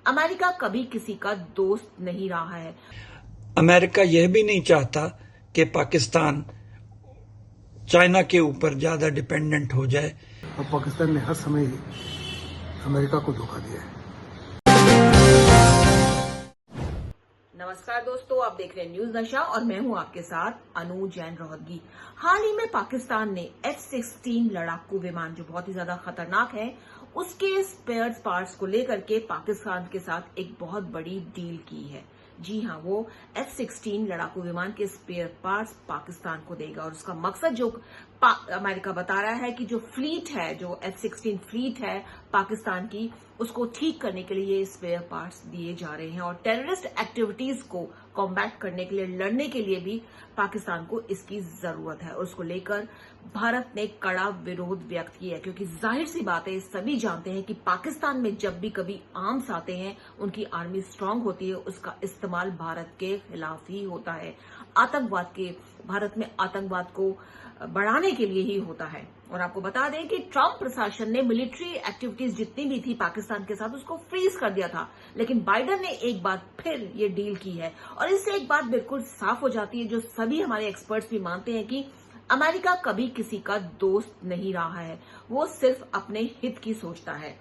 America कभी किसी का दोस्त नहीं रहा है। अमेरिका यह भी नहीं चाहता कि पाकिस्तान चाइना के ऊपर ज्यादा डिपेंडेंट हो जाए। और पाकिस्तान ने हर समय अमेरिका को धोखा दिया है। नमस्कार दोस्तों, आप देख रहे हैं न्यूज नशा और मैं हूं आपके साथ अनु जैन रोहतगी। हाल ही में पाकिस्तान ने F-16 लड़ाकू विमान, जो बहुत ही ज्यादा खतरनाक है, उसके स्पेयर पार्ट्स को लेकर के पाकिस्तान के साथ एक बहुत बड़ी डील की है। जी हां, वो F-16 लड़ाकू विमान के स्पेयर पार्ट्स पाकिस्तान को देगा और उसका मकसद जो अमेरिका बता रहा है कि जो फ्लीट है, जो F-16 फ्लीट है पाकिस्तान की, उसको ठीक करने के लिए ये स्पेयर पार्ट्स दिए जा रहे हैं और टेररिस्ट एक्टिविटीज को कॉम्बैट करने के लिए, लड़ने के लिए भी पाकिस्तान को इसकी जरूरत है और उसको लेकर भारत ने कड़ा विरोध व्यक्त किया है। क्योंकि जाहिर सी बात है, सभी जानते हैं कि पाकिस्तान में जब भी कभी आर्म्स आते हैं, उनकी आर्मी स्ट्रांग होती है, उसका इस्तेमाल भारत के खिलाफ ही होता है, आतंकवाद के, भारत में आतंकवाद को बढ़ाने के लिए ही होता है। और आपको बता दें कि ट्रंप प्रशासन ने मिलिट्री एक्टिविटीज जितनी भी थी पाकिस्तान के साथ, उसको फ्रीज कर दिया था। लेकिन बाइडेन ने एक बार फिर ये डील की है और इससे एक बात बिल्कुल साफ हो जाती है, जो सभी हमारे एक्सपर्ट्स भी मानते हैं कि अमेरिका कभी किसी का दोस्त नहीं रहा है, वो सिर्फ अपने हित की सोचता है।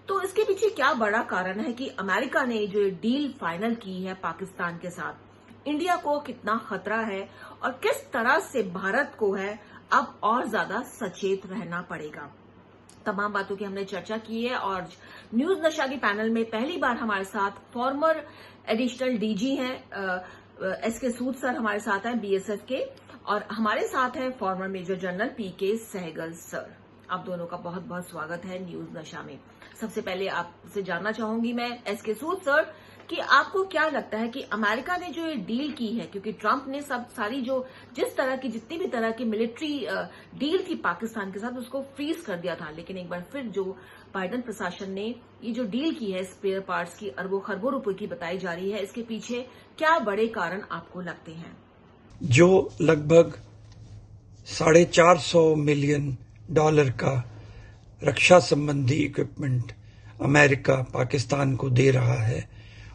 तो इसके पीछे क्या बड़ा कारण है कि अमेरिका ने जो डील फाइनल की है पाकिस्तान के साथ, इंडिया को कितना खतरा है और किस तरह से भारत को है अब और ज्यादा सचेत रहना पड़ेगा। तमाम बातों की हमने चर्चा की है और न्यूज नशा के पैनल में पहली बार हमारे साथ फॉर्मर एडिशनल डीजी हैं SK सूद सर हमारे साथ हैं BSF के, और हमारे साथ हैं former major general PK Sehgal sir. आप दोनों का बहुत बहुत स्वागत है न्यूज नशा में। सबसे पहले आपसे जानना चाहूंगी मैं SK सूद सर कि आपको क्या लगता है कि अमेरिका ने जो ये डील की है, क्योंकि ट्रंप ने सारी जिस तरह की जितनी भी तरह की मिलिट्री डील थी पाकिस्तान के साथ, उसको फ्रीज कर दिया था, लेकिन एक बार फिर जो बाइडेन प्रशासन ने ये जो डील की है स्पेयर पार्ट्स की, अरबों खरबों रुपए की बताई जा रही है, इसके पीछे क्या बड़े कारण आपको लगते हैं? जो लगभग $450 मिलियन का रक्षा संबंधी इक्विपमेंट अमेरिका पाकिस्तान को दे रहा है,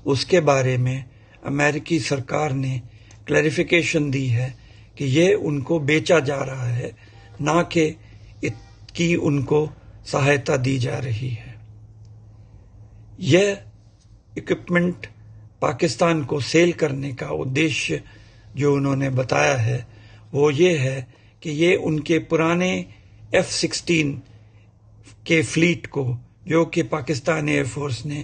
उसके बारे में अमेरिकी सरकार ने क्लैरिफिकेशन दी है कि ये उनको बेचा जा रहा है, ना कि उनको सहायता दी जा रही है। यह इक्विपमेंट पाकिस्तान को सेल करने का उद्देश्य जो उन्होंने बताया है वो ये है कि ये उनके पुराने F-16 के फ्लीट को, जो कि पाकिस्तान एयरफोर्स ने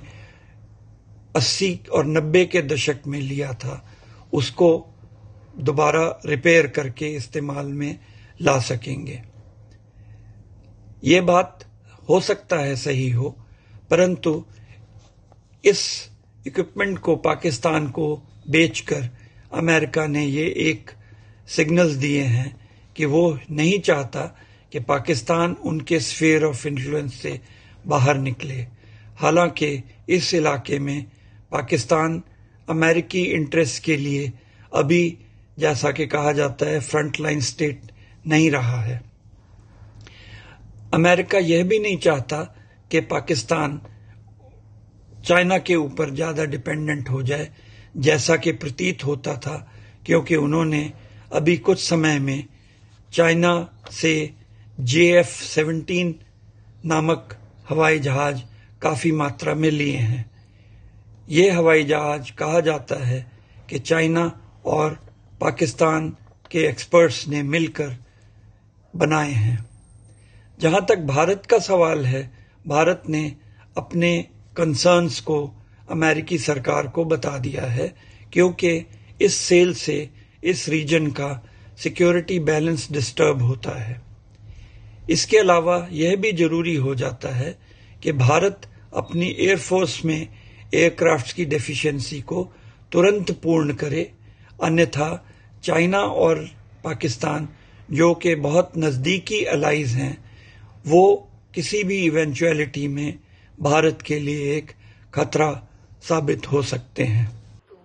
80 और 90 के दशक में लिया था, उसको दोबारा रिपेयर करके इस्तेमाल में ला सकेंगे। ये बात हो सकता है सही हो, परंतु इस इक्विपमेंट को पाकिस्तान को बेचकर अमेरिका ने ये एक सिग्नल्स दिए हैं कि वो नहीं चाहता कि पाकिस्तान उनके स्फीयर ऑफ इन्फ्लुएंस से बाहर निकले। हालांकि इस इलाके में पाकिस्तान अमेरिकी इंटरेस्ट के लिए अभी, जैसा कि कहा जाता है, फ्रंटलाइन स्टेट नहीं रहा है। अमेरिका यह भी नहीं चाहता कि पाकिस्तान चाइना के ऊपर ज्यादा डिपेंडेंट हो जाए, जैसा कि प्रतीत होता था, क्योंकि उन्होंने अभी कुछ समय में चाइना से JF-17 नामक हवाई जहाज काफी मात्रा में लिए हैं। ये हवाई जहाज कहा जाता है कि चाइना और पाकिस्तान के एक्सपर्ट्स ने मिलकर बनाए हैं। जहां तक भारत का सवाल है, भारत ने अपने कंसर्न्स को अमेरिकी सरकार को बता दिया है, क्योंकि इस सेल से इस रीजन का सिक्योरिटी बैलेंस डिस्टर्ब होता है। इसके अलावा यह भी जरूरी हो जाता है कि भारत अपनी एयरफोर्स में एयरक्राफ्ट्स की डेफिशिएंसी को तुरंत पूर्ण करे, अन्यथा चाइना और पाकिस्तान, जो कि बहुत नजदीकी अलाइज हैं, वो किसी भी इवेंचुअलिटी में भारत के लिए एक खतरा साबित हो सकते हैं। तो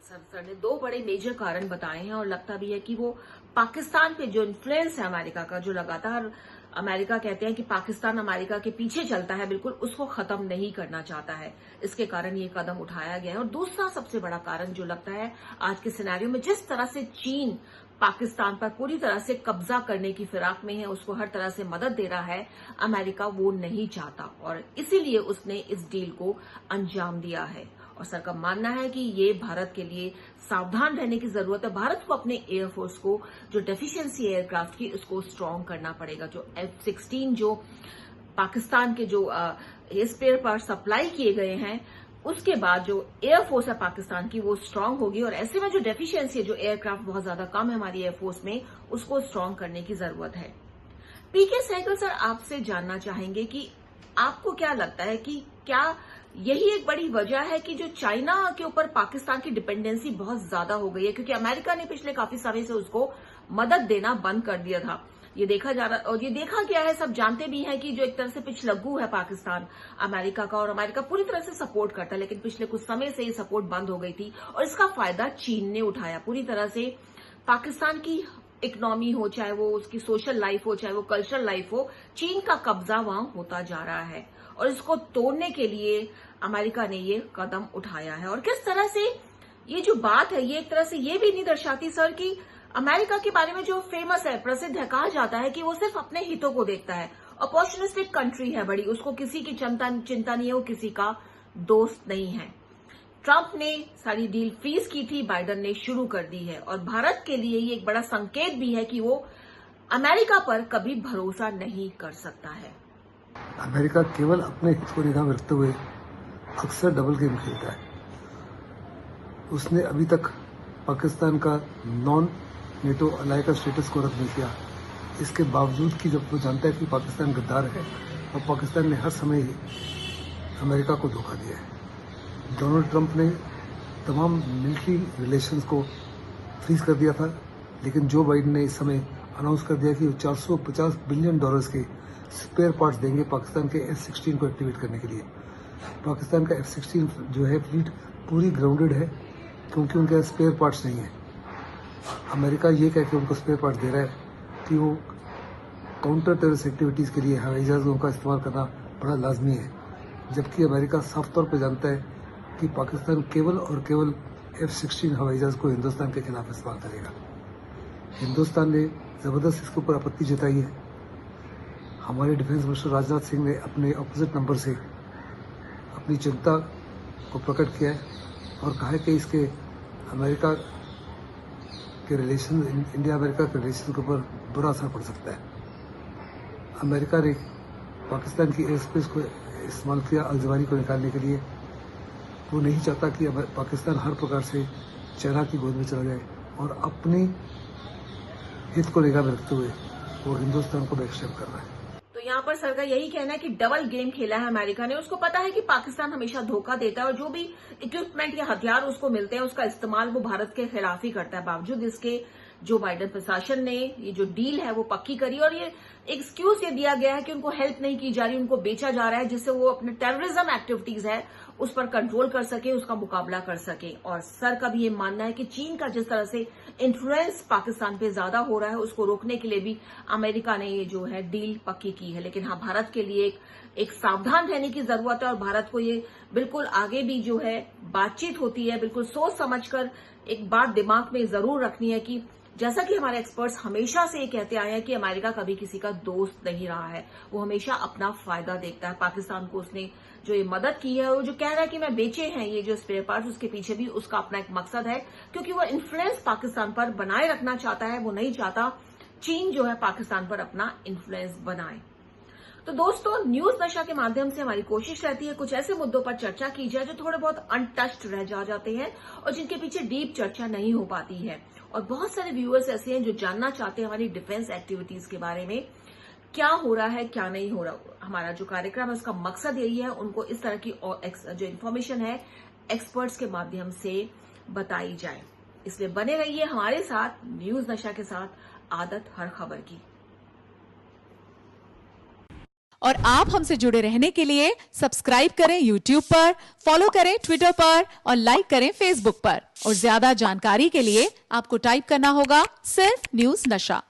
सर ने दो बड़े मेजर कारण बताए हैं और लगता भी है कि वो पाकिस्तान पे जो इन्फ्लुएंस है अमेरिका का, जो लगातार अमेरिका कहते हैं कि पाकिस्तान अमेरिका के पीछे चलता है, बिल्कुल उसको खत्म नहीं करना चाहता है। इसके कारण ये कदम उठाया गया है। और दूसरा सबसे बड़ा कारण जो लगता है आज के सिनेरियो में, जिस तरह से चीन पाकिस्तान पर पूरी तरह से कब्जा करने की फिराक में है, उसको हर तरह से मदद दे रहा है, अमेरिका वो नहीं चाहता और इसीलिए उसने इस डील को अंजाम दिया है। और सर का मानना है कि ये भारत के लिए सावधान रहने की जरूरत है। भारत को अपने एयरफोर्स को जो डेफिशिएंसी एयरक्राफ्ट की उसको स्ट्रांग करना पड़ेगा। जो F-16 जो पाकिस्तान के जो स्पेयर पार्ट सप्लाई किए गए हैं, उसके बाद जो एयरफोर्स है पाकिस्तान की वो स्ट्रांग होगी। और ऐसे में जो डेफिशिएंसी है, जो एयरक्राफ्ट बहुत ज्यादा कम है हमारी एयरफोर्स में, उसको स्ट्रांग करने की जरूरत है। पीके सहगल सर, आपसे जानना चाहेंगे कि आपको क्या लगता है कि क्या यही एक बड़ी वजह है कि जो चाइना के ऊपर पाकिस्तान की डिपेंडेंसी बहुत ज्यादा हो गई है, क्योंकि अमेरिका ने पिछले काफी समय से उसको मदद देना बंद कर दिया था। ये देखा जा रहा और ये देखा गया है, सब जानते भी हैं कि जो एक तरह से पिछलग्गू है पाकिस्तान अमेरिका का, और अमेरिका पूरी तरह से सपोर्ट करता है, लेकिन पिछले कुछ समय से ये सपोर्ट बंद हो गई थी और इसका फायदा चीन ने उठाया। पूरी तरह से पाकिस्तान की इकोनॉमी हो, चाहे वो उसकी सोशल लाइफ हो, चाहे वो कल्चरल लाइफ हो, चीन का कब्जा वहां होता जा रहा है और इसको तोड़ने के लिए अमेरिका ने ये कदम उठाया है। और किस तरह से ये जो बात है, ये एक तरह से ये भी नहीं दर्शाती सर कि अमेरिका के बारे में जो फेमस है, प्रसिद्ध है, कहा जाता है कि वो सिर्फ अपने हितों को देखता है, अपॉर्चुनिस्टिक कंट्री है बड़ी, उसको किसी की चिंता नहीं है, वो किसी का दोस्त नहीं है। ट्रंप ने सारी डील फ्रीज की थी, बाइडेन ने शुरू कर दी है और भारत के लिए ये एक बड़ा संकेत भी है कि वो अमेरिका पर कभी भरोसा नहीं कर सकता है। अमेरिका केवल अपने हित को निगाह में रखते हुए अक्सर डबल गेम खेलता है। उसने अभी तक पाकिस्तान का नॉन नेटो अलाई का स्टेटस को रद्द नहीं किया, इसके बावजूद कि जब वो जानता है कि पाकिस्तान गद्दार है और पाकिस्तान ने हर समय ही अमेरिका को धोखा दिया है। डोनाल्ड ट्रंप ने तमाम मिलिट्री रिलेशंस को फ्रीज कर दिया था, लेकिन जो बाइडेन ने इस समय अनाउंस कर दिया कि वो $450 बिलियन के स्पेयर पार्ट्स देंगे पाकिस्तान के F-16 को एक्टिवेट करने के लिए। पाकिस्तान का F-16 जो है फ्लीट पूरी ग्राउंडेड है क्योंकि उनके स्पेयर पार्ट्स नहीं है। अमेरिका ये कह के उनको स्पेयर पार्ट्स दे रहा है कि वो काउंटर टेररिस्ट एक्टिविटीज़ के लिए हवाई जहाज़ों का इस्तेमाल करना बड़ा लाजमी है, जबकि अमेरिका साफ तौर पर जानता है कि पाकिस्तान केवल और केवल F-16 हवाई जहाज़ को हिंदुस्तान के खिलाफ इस्तेमाल करेगा। हिंदुस्तान ने ज़बरदस्त इसके ऊपर आपत्ति जताई है। हमारे डिफेंस मिनिस्टर राजनाथ सिंह ने अपने ऑपोजिट नंबर से अपनी चिंता को प्रकट किया है और कहा है कि इसके अमेरिका के रिलेशन, इंडिया अमेरिका के रिलेशन के ऊपर बुरा असर पड़ सकता है। अमेरिका ने पाकिस्तान की एयर स्पेस को इस्तेमाल किया अलजवारी को निकालने के लिए। वो नहीं चाहता कि पाकिस्तान हर प्रकार से चाइना की गोद में चला जाए और अपनी हित को निगाह में रखते हुए वो हिंदुस्तान को बैकस्टेप कर रहा है। तो यहाँ पर सर का यही कहना है कि डबल गेम खेला है अमेरिका ने। उसको पता है कि पाकिस्तान हमेशा धोखा देता है और जो भी इक्विपमेंट या हथियार उसको मिलते हैं उसका इस्तेमाल वो भारत के खिलाफ ही करता है। बावजूद इसके जो बाइडेन प्रशासन ने ये जो डील है वो पक्की करी और ये एक्सक्यूज ये दिया गया है कि उनको हेल्प नहीं की जा रही, उनको बेचा जा रहा है, जिससे वो अपने टेररिज्म एक्टिविटीज है उस पर कंट्रोल कर सके, उसका मुकाबला कर सके। और सर का भी ये मानना है कि चीन का जिस तरह से इन्फ्लुएंस पाकिस्तान पे ज्यादा हो रहा है, उसको रोकने के लिए भी अमेरिका ने ये जो है डील पक्की की है। लेकिन हाँ, भारत के लिए एक सावधान रहने की जरूरत है और भारत को ये बिल्कुल आगे भी जो है बातचीत होती है, बिल्कुल सोच समझकर एक बात दिमाग में जरूर रखनी है कि जैसा कि हमारे एक्सपर्ट्स हमेशा से ये कहते आए हैं कि अमेरिका कभी किसी का दोस्त नहीं रहा है, वो हमेशा अपना फायदा देखता है। पाकिस्तान को उसने जो ये मदद की है और जो कह रहा है कि मैं बेचे हैं ये जो स्पेयर पार्ट्स, उसके पीछे भी उसका अपना एक मकसद है, क्योंकि वो इन्फ्लुएंस पाकिस्तान पर बनाए रखना चाहता है। वो नहीं चाहता चीन जो है पाकिस्तान पर अपना इन्फ्लुएंस बनाए। तो दोस्तों, न्यूज नशा के माध्यम से हमारी कोशिश रहती है कुछ ऐसे मुद्दों पर चर्चा की जाए जो थोड़े बहुत अनटच्ड रह जाते हैं और जिनके पीछे डीप चर्चा नहीं हो पाती है। और बहुत सारे व्यूअर्स ऐसे हैं जो जानना चाहते हैं हमारी डिफेंस एक्टिविटीज के बारे में, क्या हो रहा है क्या नहीं हो रहा। हमारा जो कार्यक्रम है उसका मकसद यही है उनको इस तरह की जो इन्फॉर्मेशन है एक्सपर्ट्स के माध्यम से बताई जाए। इसलिए बने रहिए हमारे साथ न्यूज नशा के साथ, आदत हर खबर की। और आप हमसे जुड़े रहने के लिए सब्सक्राइब करें YouTube पर, फॉलो करें Twitter पर और लाइक करें Facebook पर। और ज्यादा जानकारी के लिए आपको टाइप करना होगा सिर्फ न्यूज नशा।